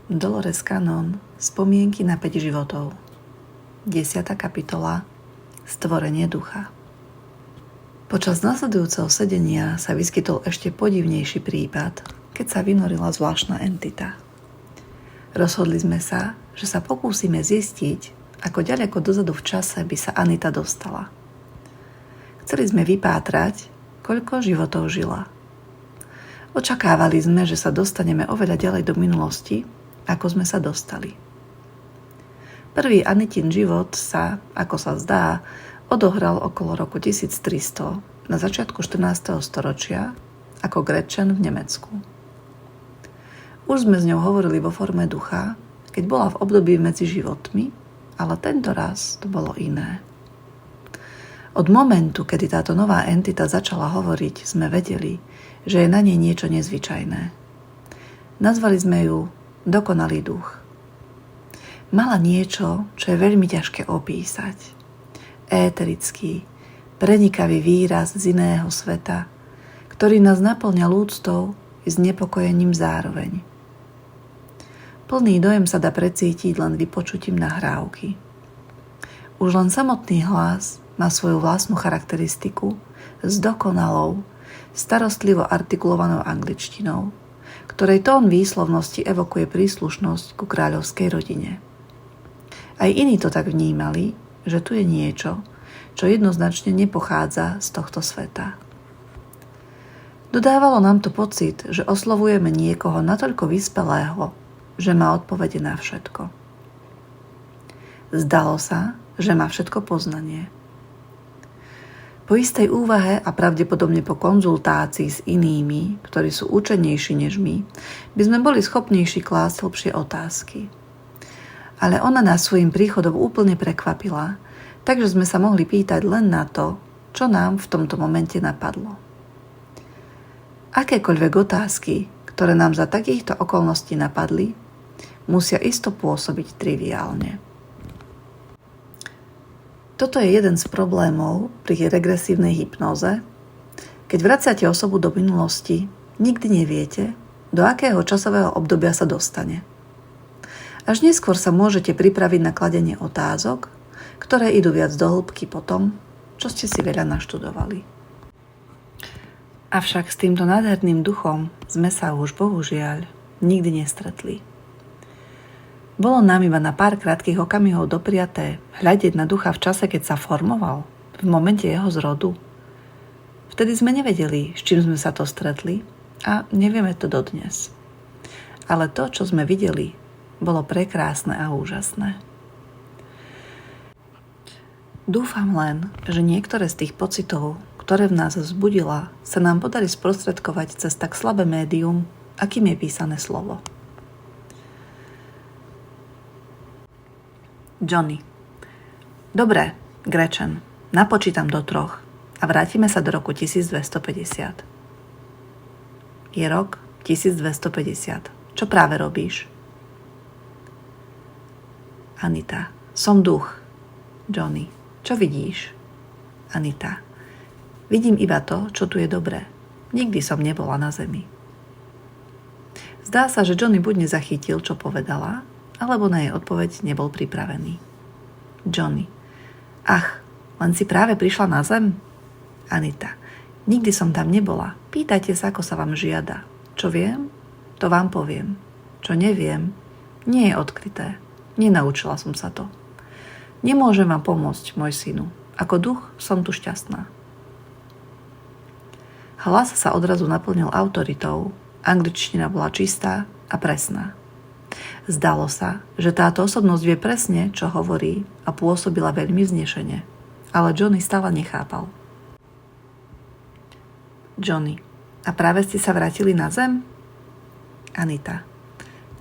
Dolores Cannon, Spomienky na 5 životov. 10. kapitola. Stvorenie ducha. Počas nasledujúceho sedenia sa vyskytol ešte podivnejší prípad, keď sa vynorila zvláštna entita. Rozhodli sme sa, že sa pokúsime zistiť, ako ďaleko dozadu v čase by sa Anita dostala. Chceli sme vypátrať, koľko životov žila. Očakávali sme, že sa dostaneme oveľa ďalej do minulosti, ako sme sa dostali. Prvý Anitin život sa, ako sa zdá, odohral okolo roku 1300 na začiatku 14. storočia ako Gretchen v Nemecku. Už sme s ňou hovorili vo forme ducha, keď bola v období medzi životmi, ale tento raz to bolo iné. Od momentu, kedy táto nová entita začala hovoriť, sme vedeli, že je na nej niečo nezvyčajné. Nazvali sme ju Dokonalý duch. Mala niečo, čo je veľmi ťažké opísať. Éterický, prenikavý výraz z iného sveta, ktorý nás naplňa úctou i znepokojením zároveň. Plný dojem sa dá precítiť len vypočutím nahrávky. Už len samotný hlas má svoju vlastnú charakteristiku s dokonalou, starostlivo artikulovanou angličtinou, ktorej tón výslovnosti evokuje príslušnosť ku kráľovskej rodine. Aj iní to tak vnímali, že tu je niečo, čo jednoznačne nepochádza z tohto sveta. Dodávalo nám to pocit, že oslovujeme niekoho natoľko vyspelého, že má odpovede na všetko. Zdalo sa, že má všetko poznanie. Po istej úvahe a pravdepodobne po konzultácii s inými, ktorí sú učenejší než my, by sme boli schopnejší klásť hlbšie otázky. Ale ona nás svojím príchodom úplne prekvapila, takže sme sa mohli pýtať len na to, čo nám v tomto momente napadlo. Akékoľvek otázky, ktoré nám za takýchto okolností napadli, musia isto pôsobiť triviálne. Toto je jeden z problémov pri regresívnej hypnóze. Keď vracate osobu do minulosti, nikdy neviete, do akého časového obdobia sa dostane. Až neskôr sa môžete pripraviť na kladenie otázok, ktoré idú viac do hĺbky po tom, čo ste si veľa naštudovali. Avšak s týmto nádherným duchom sme sa už bohužiaľ nikdy nestretli. Bolo nám iba na pár krátkych okamihov dopriaté hľadiť na ducha v čase, keď sa formoval, v momente jeho zrodu. Vtedy sme nevedeli, s čím sme sa to stretli a nevieme to dodnes. Ale to, čo sme videli, bolo prekrásne a úžasné. Dúfam len, že niektoré z tých pocitov, ktoré v nás vzbudila, sa nám podarí sprostredkovať cez tak slabé médium, akým je písané slovo. Johnny. Dobre, Gretchen, napočítam do 3 a vrátime sa do roku 1250. Je rok 1250. Čo práve robíš? Anita. Som duch. Johnny. Čo vidíš? Anita. Vidím iba to, čo tu je dobré. Nikdy som nebola na zemi. Zdá sa, že Johnny buď nezachytil, čo povedala, alebo na jej odpoveď nebol pripravený. Johnny. Ach, len si práve prišla na zem? Anita. Nikdy som tam nebola. Pýtajte sa, ako sa vám žiada. Čo viem, to vám poviem. Čo neviem, nie je odkryté. Nenaučila som sa to. Nemôžem vám pomôcť, môj synu. Ako duch som tu šťastná. Hlas sa odrazu naplnil autoritou. Angličtina bola čistá a presná. Zdalo sa, že táto osobnosť vie presne, čo hovorí a pôsobila veľmi vznešene. Ale Johnny stále nechápal. Johnny. A práve ste sa vrátili na zem? Anita.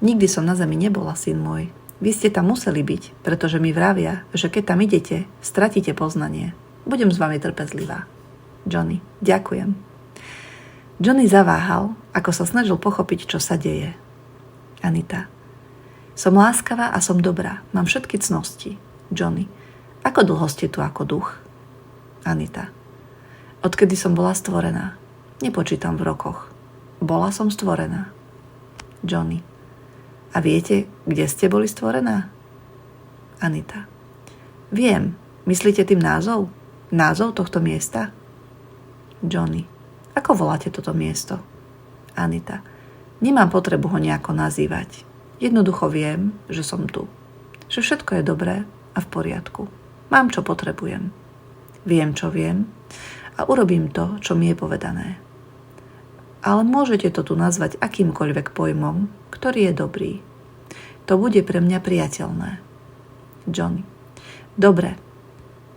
Nikdy som na zemi nebola, syn môj. Vy ste tam museli byť, pretože mi vravia, že keď tam idete, stratíte poznanie. Budem s vami trpezlivá. Johnny. Ďakujem. Johnny zaváhal, ako sa snažil pochopiť, čo sa deje. Anita. Som láskavá a som dobrá. Mám všetky cnosti. Johnny. Ako dlho ste tu ako duch? Anita. Odkedy som bola stvorená. Nepočítam v rokoch. Bola som stvorená. Johnny. A viete, kde ste boli stvorená? Anita. Viem. Myslíte tým názov? Názov tohto miesta? Johnny. Ako voláte toto miesto? Anita. Nemám potrebu ho nejako nazývať. Jednoducho viem, že som tu. Že všetko je dobré a v poriadku. Mám, čo potrebujem. Viem, čo viem a urobím to, čo mi je povedané. Ale môžete to tu nazvať akýmkoľvek pojmom, ktorý je dobrý. To bude pre mňa priateľné. Johnny. Dobre.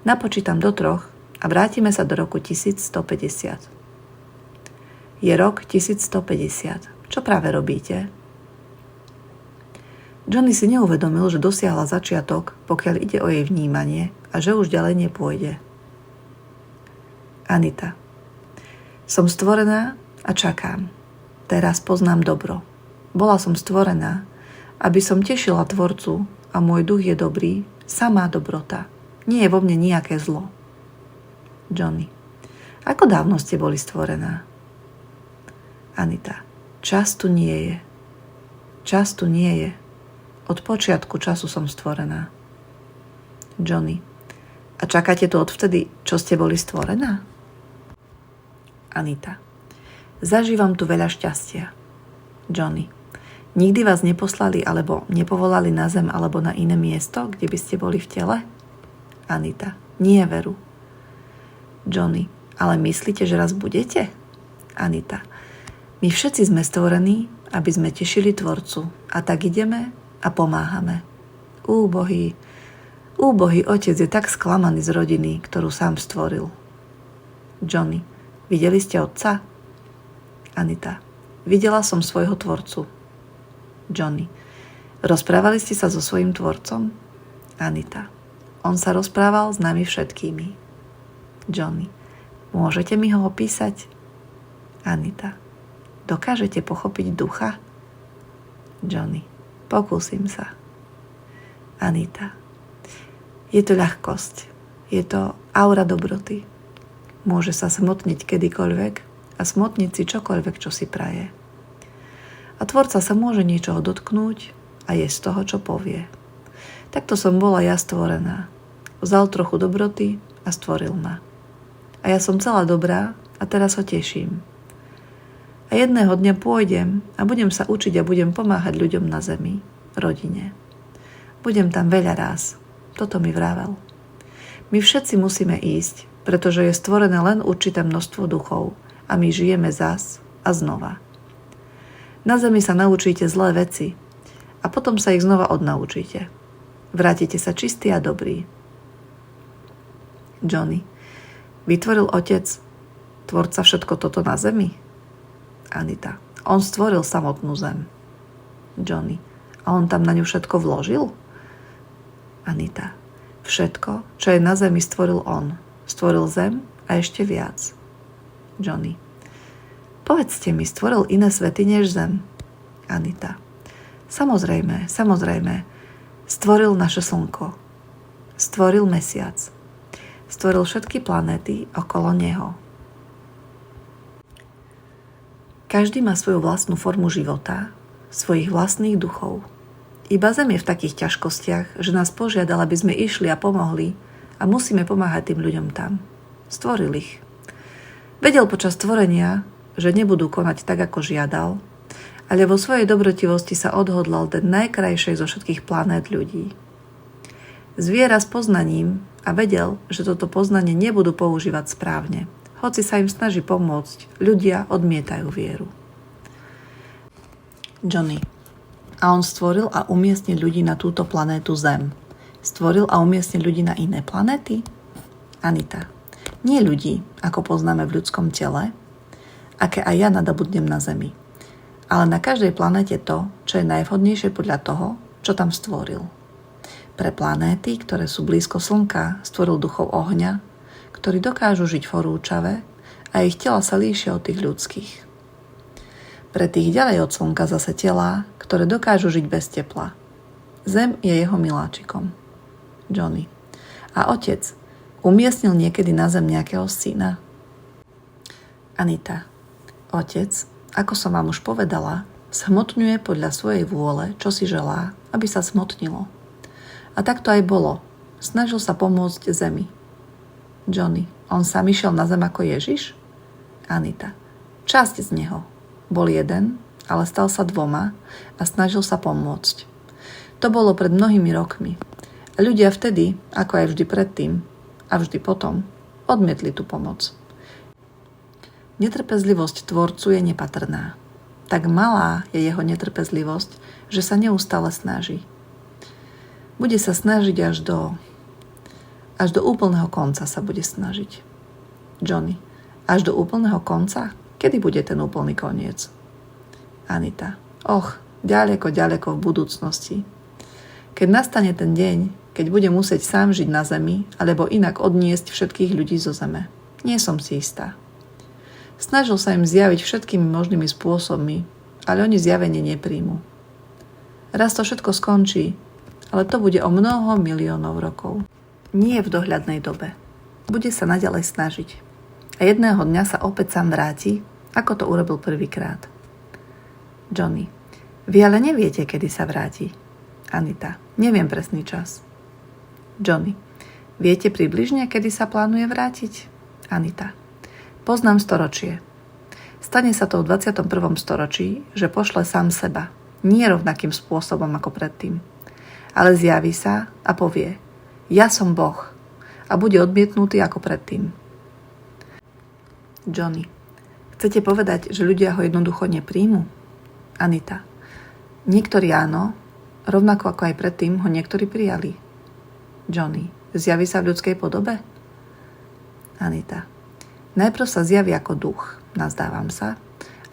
Napočítam do 3 a vrátime sa do roku 1150. Je rok 1150. Čo práve robíte? Johnny si neuvedomil, že dosiahla začiatok, pokiaľ ide o jej vnímanie a že už ďalej nepôjde. Anita. Som stvorená a čakám. Teraz poznám dobro. Bola som stvorená, aby som tešila Tvorcu a môj duch je dobrý, samá dobrota. Nie je vo mne nejaké zlo. Johnny. Ako dávno ste boli stvorená? Anita. Čas tu nie je. Čas tu nie je. Od počiatku času som stvorená. Johnny. A čakáte tu odvtedy, čo ste boli stvorená? Anita. Zažívam tu veľa šťastia. Johnny. Nikdy vás neposlali alebo nepovolali na zem alebo na iné miesto, kde by ste boli v tele? Anita. Nie, veru. Johnny. Ale myslíte, že raz budete? Anita. My všetci sme stvorení, aby sme tešili Tvorcu. A tak ideme a pomáhame. Úbohý otec je tak sklamaný z rodiny, ktorú sám stvoril. Johnny. Videli ste otca? Anita. Videla som svojho Tvorcu. Johnny. Rozprávali ste sa so svojím Tvorcom? Anita. On sa rozprával s nami všetkými. Johnny. Môžete mi ho opísať? Anita. Dokážete pochopiť ducha? Johnny. Pokúsim sa. Anita. Je to ľahkosť. Je to aura dobroty. Môže sa smotniť kedykoľvek a smotniť si čokoľvek, čo si praje. A Tvorca sa môže niečoho dotknúť a je z toho, čo povie. Takto som bola ja stvorená. Vzal trochu dobroty a stvoril ma. A ja som celá dobrá a teraz ho teším. A jedného dňa pôjdem a budem sa učiť a budem pomáhať ľuďom na zemi, rodine. Budem tam veľa ráz. Toto mi vravel. My všetci musíme ísť, pretože je stvorené len určité množstvo duchov a my žijeme zas a znova. Na zemi sa naučíte zlé veci a potom sa ich znova odnaučíte. Vrátite sa čistý a dobrý. Johnny. Vytvoril Otec, Tvorca, všetko toto na zemi? Anita. On stvoril samotnú zem. Johnny. A on tam na ňu všetko vložil? Anita. Všetko, čo je na zemi, stvoril on. Stvoril zem a ešte viac. Johnny. Povedzte mi, stvoril iné svety než zem? Anita. Samozrejme. Stvoril naše slnko. Stvoril mesiac. Stvoril všetky planéty okolo neho. Každý má svoju vlastnú formu života, svojich vlastných duchov. Iba zem je v takých ťažkostiach, že nás požiadal, aby sme išli a pomohli a musíme pomáhať tým ľuďom tam. Stvoril ich. Vedel počas stvorenia, že nebudú konať tak, ako žiadal, ale vo svojej dobrotivosti sa odhodlal dať najkrajšej zo všetkých planét ľudí. Zviera s poznaním a vedel, že toto poznanie nebudú používať správne. Hoci sa im snaží pomôcť, ľudia odmietajú vieru. Johnny. A on stvoril a umiestnil ľudí na túto planétu Zem. Stvoril a umiestnil ľudí na iné planéty? Anita. Nie ľudí, ako poznáme v ľudskom tele, aké aj ja nadobudnem na Zemi. Ale na každej planéte to, čo je najvhodnejšie podľa toho, čo tam stvoril. Pre planéty, ktoré sú blízko Slnka, stvoril duchov ohňa, ktorí dokážu žiť v horúčave a ich tela sa líšia od tých ľudských. Pre tých ďalej od Slnka zase telá, ktoré dokážu žiť bez tepla. Zem je jeho miláčikom. Johnny. A Otec umiestnil niekedy na Zem nejakého syna? Anita. Otec, ako som vám už povedala, Smotňuje podľa svojej vôle, čo si želá, aby sa smotnilo. A tak to aj bolo. Snažil sa pomôcť zemi. Johnny, on sám išiel na zem ako Ježiš? Anita, časť z neho. Bol jeden, ale stal sa dvoma a snažil sa pomôcť. To bolo pred mnohými rokmi. A ľudia vtedy, ako aj vždy predtým a vždy potom, odmietli tú pomoc. Netrpezlivosť tvorcu je nepatrná. Tak malá je jeho netrpezlivosť, že sa neustále snaží. Bude sa snažiť až do úplného konca sa bude snažiť. Johnny, až do úplného konca? Kedy bude ten úplný koniec? Anita, ďaleko, ďaleko v budúcnosti. Keď nastane ten deň, keď bude musieť sám žiť na zemi, alebo inak odniesť všetkých ľudí zo zeme. Nie som si istá. Snažil sa im zjaviť všetkými možnými spôsobmi, ale oni zjavenie nepríjmu. Raz to všetko skončí, ale to bude o mnoho miliónov rokov. Nie v dohľadnej dobe. Bude sa naďalej snažiť. A jedného dňa sa opäť sám vráti, ako to urobil prvýkrát. Johnny, vy ale neviete, kedy sa vráti. Anita, neviem presný čas. Johnny, viete približne, kedy sa plánuje vrátiť? Anita, poznám storočie. Stane sa to v 21. storočí, že pošle sám seba, nie rovnakým spôsobom ako predtým. Ale zjaví sa a povie, ja som Boh, a bude odmietnutý ako predtým. Johnny, chcete povedať, že ľudia ho jednoducho nepríjmu? Anita, niektorí áno, rovnako ako aj predtým ho niektorí prijali. Johnny, zjaví sa v ľudskej podobe? Anita, najprv sa zjaví ako duch, nazdávam sa,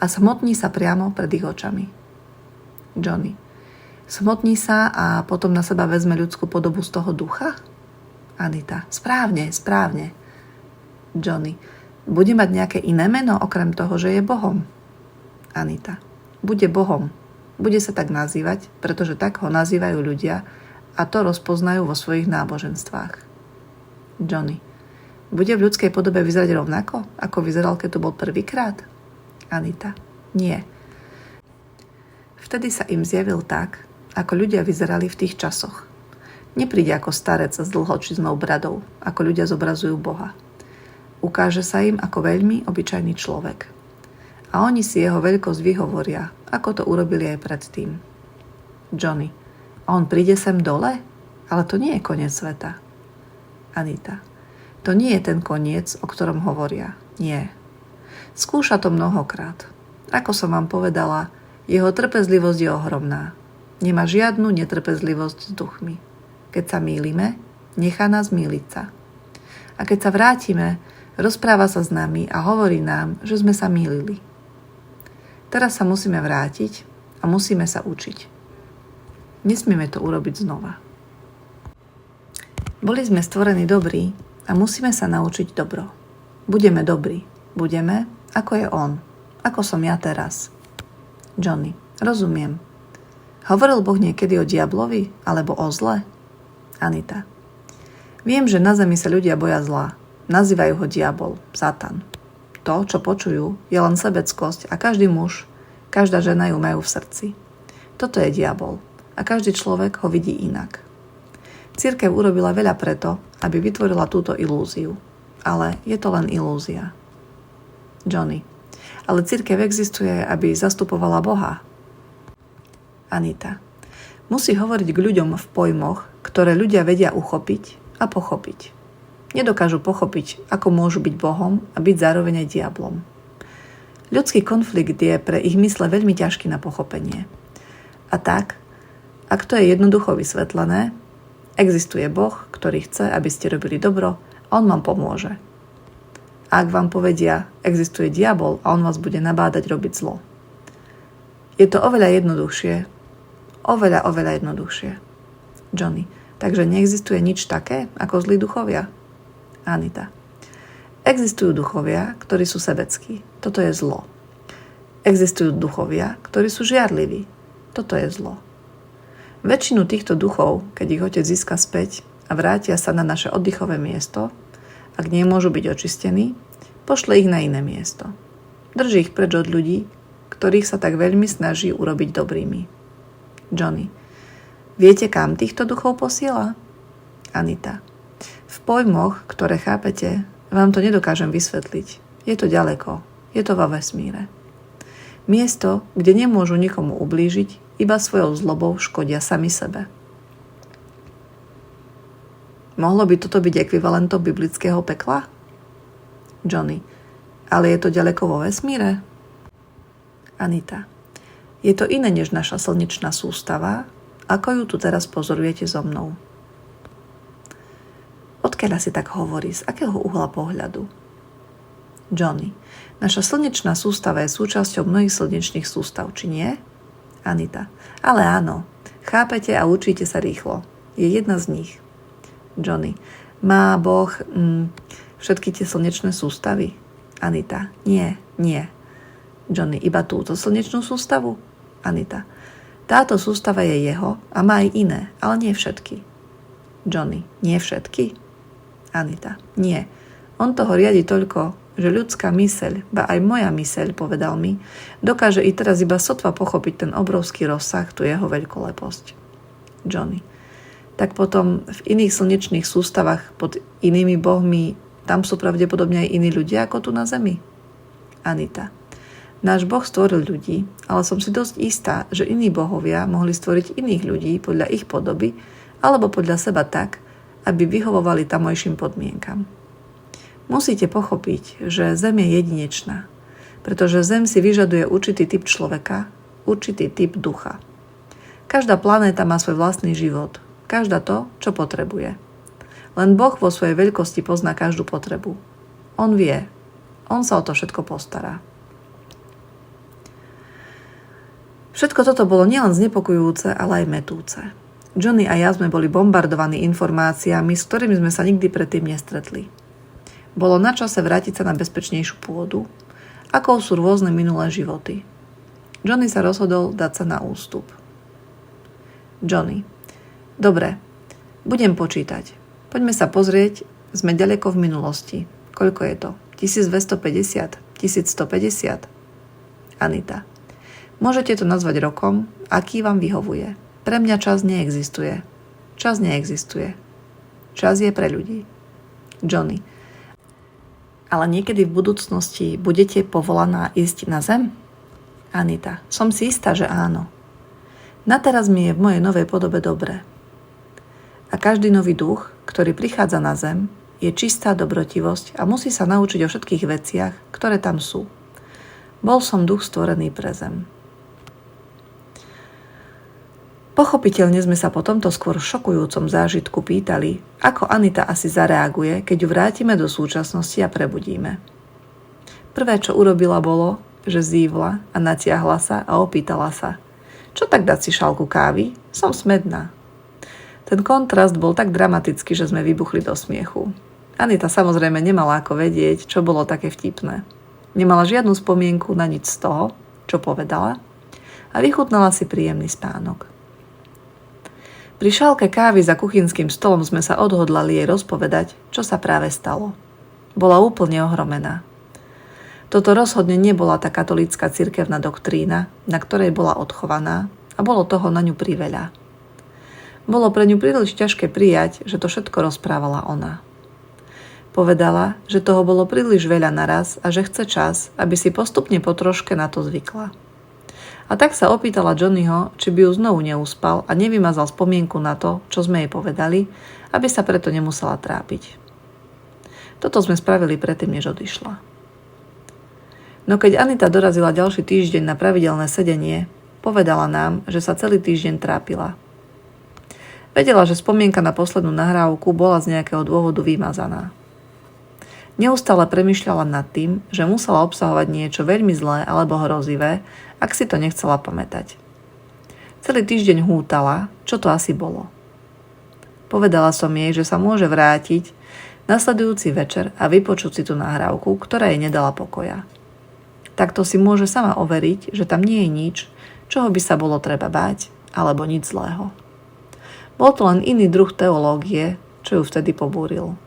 a smotní sa priamo pred ich očami. Johnny, smotní sa a potom na seba vezme ľudskú podobu z toho ducha? Anita, správne. Johnny, bude mať nejaké iné meno okrem toho, že je Bohom? Anita, bude Bohom. Bude sa tak nazývať, pretože tak ho nazývajú ľudia a to rozpoznajú vo svojich náboženstvách. Johnny, bude v ľudskej podobe vyzerať rovnako, ako vyzeral, keď to bol prvýkrát? Anita, nie. Vtedy sa im zjavil tak, ako ľudia vyzerali v tých časoch. Nepríde ako starec s dlhočiznou bradou, ako ľudia zobrazujú Boha. Ukáže sa im ako veľmi obyčajný človek. A oni si jeho veľkosť vyhovoria, ako to urobili aj predtým. Johnny, a on príde sem dole? Ale to nie je koniec sveta. Anita, to nie je ten koniec, o ktorom hovoria. Nie. Skúša to mnohokrát. Ako som vám povedala, jeho trpezlivosť je ohromná. Nemá žiadnu netrpezlivosť s duchmi. Keď sa mýlime, nechá nás mýliť sa. A keď sa vrátime, rozpráva sa s nami a hovorí nám, že sme sa mýlili. Teraz sa musíme vrátiť a musíme sa učiť. Nesmieme to urobiť znova. Boli sme stvorení dobrí a musíme sa naučiť dobro. Budeme dobrí. Budeme, ako je on. Ako som ja teraz. Johnny, rozumiem. Hovoril Boh niekedy o diablovi alebo o zle? Anita, viem, že na zemi sa ľudia boja zla. Nazývajú ho diabol, Satan. To, čo počujú, je len sebeckosť a každý muž, každá žena ju majú v srdci. Toto je diabol a každý človek ho vidí inak. Cirkev urobila veľa preto, aby vytvorila túto ilúziu. Ale je to len ilúzia. Johnny, ale cirkev existuje, aby zastupovala Boha. Anita, musí hovoriť k ľuďom v pojmoch, ktoré ľudia vedia uchopiť a pochopiť. Nedokážu pochopiť, ako môžu byť Bohom a byť zároveň aj diablom. Ľudský konflikt je pre ich mysle veľmi ťažký na pochopenie. A tak, ak to je jednoducho vysvetlené, existuje Boh, ktorý chce, aby ste robili dobro a on vám pomôže. A ak vám povedia, existuje diabol a on vás bude nabádať robiť zlo. Je to oveľa jednoduchšie. Oveľa jednoduchšie. Johnny, takže neexistuje nič také ako zlí duchovia? Anita, existujú duchovia, ktorí sú sebeckí. Toto je zlo. Existujú duchovia, ktorí sú žiarliví. Toto je zlo. Väčšinu týchto duchov, keď ich Otec získa späť a vrátia sa na naše oddychové miesto, ak nie môžu byť očistení, pošle ich na iné miesto. Drží ich preč od ľudí, ktorých sa tak veľmi snaží urobiť dobrými. Johnny. Viete, kam týchto duchov posiela? Anita. V pojmoch, ktoré chápete, vám to nedokážem vysvetliť. Je to ďaleko. Je to vo vesmíre. Miesto, kde nemôžu nikomu ublížiť, iba svojou zlobou škodia sami sebe. Mohlo by toto byť ekvivalentom biblického pekla? Johnny. Ale je to ďaleko vo vesmíre? Anita. Je to iné než naša slnečná sústava, ako ju tu teraz pozorujete so mnou. Odkiaľ si tak hovorí? Z akého uhla pohľadu? Johnny. Naša slnečná sústava je súčasťou mnohých slnečných sústav, či nie? Anita. Ale áno. Chápete a učíte sa rýchlo. Je jedna z nich. Johnny. Má Boh všetky tie slnečné sústavy? Anita. Nie. Johnny. Iba túto slnečnú sústavu? Anita. Táto sústava je jeho a má aj iné, ale nie všetky. Johnny. Nie všetky? Anita. Nie. On toho riadi toľko, že ľudská myseľ, ba aj moja myseľ, povedal mi, dokáže i teraz iba sotva pochopiť ten obrovský rozsah, tu jeho veľkoleposť. Johnny. Tak potom v iných slnečných sústavách pod inými bohmi, tam sú pravdepodobne aj iní ľudia ako tu na Zemi? Anita. Náš Boh stvoril ľudí, ale som si dosť istá, že iní bohovia mohli stvoriť iných ľudí podľa ich podoby alebo podľa seba tak, aby vyhovovali tamojším podmienkam. Musíte pochopiť, že Zem je jedinečná, pretože Zem si vyžaduje určitý typ človeka, určitý typ ducha. Každá planéta má svoj vlastný život, každá to, čo potrebuje. Len Boh vo svojej veľkosti pozná každú potrebu. On vie, on sa o to všetko postará. Všetko toto bolo nielen znepokojujúce, ale aj metúce. Johnny a ja sme boli bombardovaní informáciami, s ktorými sme sa nikdy predtým nestretli. Bolo na čase vrátiť sa na bezpečnejšiu pôdu, akou sú rôzne minulé životy. Johnny sa rozhodol dať sa na ústup. Johnny. Dobre, budem počítať. Poďme sa pozrieť, sme ďaleko v minulosti. Koľko je to? 1250? 1150? Anita. Môžete to nazvať rokom, aký vám vyhovuje. Pre mňa čas neexistuje. Čas neexistuje. Čas je pre ľudí. Johnny. Ale niekedy v budúcnosti budete povolaná ísť na Zem? Anita. Som si istá, že áno. Na teraz mi je v mojej novej podobe dobre. A každý nový duch, ktorý prichádza na Zem, je čistá dobrotivosť a musí sa naučiť o všetkých veciach, ktoré tam sú. Bol som duch stvorený pre Zem. Pochopiteľne sme sa po tomto skôr šokujúcom zážitku pýtali, ako Anita asi zareaguje, keď ju vrátime do súčasnosti a prebudíme. Prvé, čo urobila, bolo, že zívla a natiahla sa a opýtala sa: čo tak dať si šálku kávy? Som smedná. Ten kontrast bol tak dramatický, že sme vybuchli do smiechu. Anita samozrejme nemala ako vedieť, čo bolo také vtipné. Nemala žiadnu spomienku na nič z toho, čo povedala, a vychutnala si príjemný spánok. Pri šálke kávy za kuchynským stolom sme sa odhodlali jej rozpovedať, čo sa práve stalo. Bola úplne ohromená. Toto rozhodne nebola tá katolícka cirkevná doktrína, na ktorej bola odchovaná, a bolo toho na ňu priveľa. Bolo pre ňu príliš ťažké prijať, že to všetko rozprávala ona. Povedala, že toho bolo príliš veľa naraz a že chce čas, aby si postupne po troške na to zvykla. A tak sa opýtala Johnnyho, či by ju znovu neuspal a nevymazal spomienku na to, čo sme jej povedali, aby sa preto nemusela trápiť. Toto sme spravili predtým, než odišla. No keď Anita dorazila ďalší týždeň na pravidelné sedenie, povedala nám, že sa celý týždeň trápila. Vedela, že spomienka na poslednú nahrávku bola z nejakého dôvodu vymazaná. Neustále premýšľala nad tým, že musela obsahovať niečo veľmi zlé alebo hrozivé, ak si to nechcela pamätať. Celý týždeň hútala, čo to asi bolo. Povedala som jej, že sa môže vrátiť nasledujúci večer a vypočuť si tú nahrávku, ktorá jej nedala pokoja. Takto si môže sama overiť, že tam nie je nič, čoho by sa bolo treba báť, alebo nič zlého. Bol to len iný druh teológie, čo ju vtedy pobúril.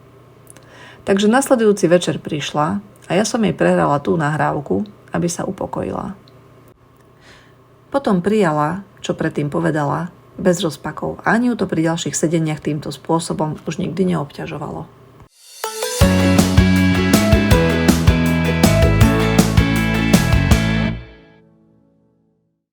Takže nasledujúci večer prišla a ja som jej prehrala tú nahrávku, aby sa upokojila. Potom prijala, čo predtým povedala, bez rozpakov. Ani ju to pri ďalších sedeniach týmto spôsobom už nikdy neobťažovalo.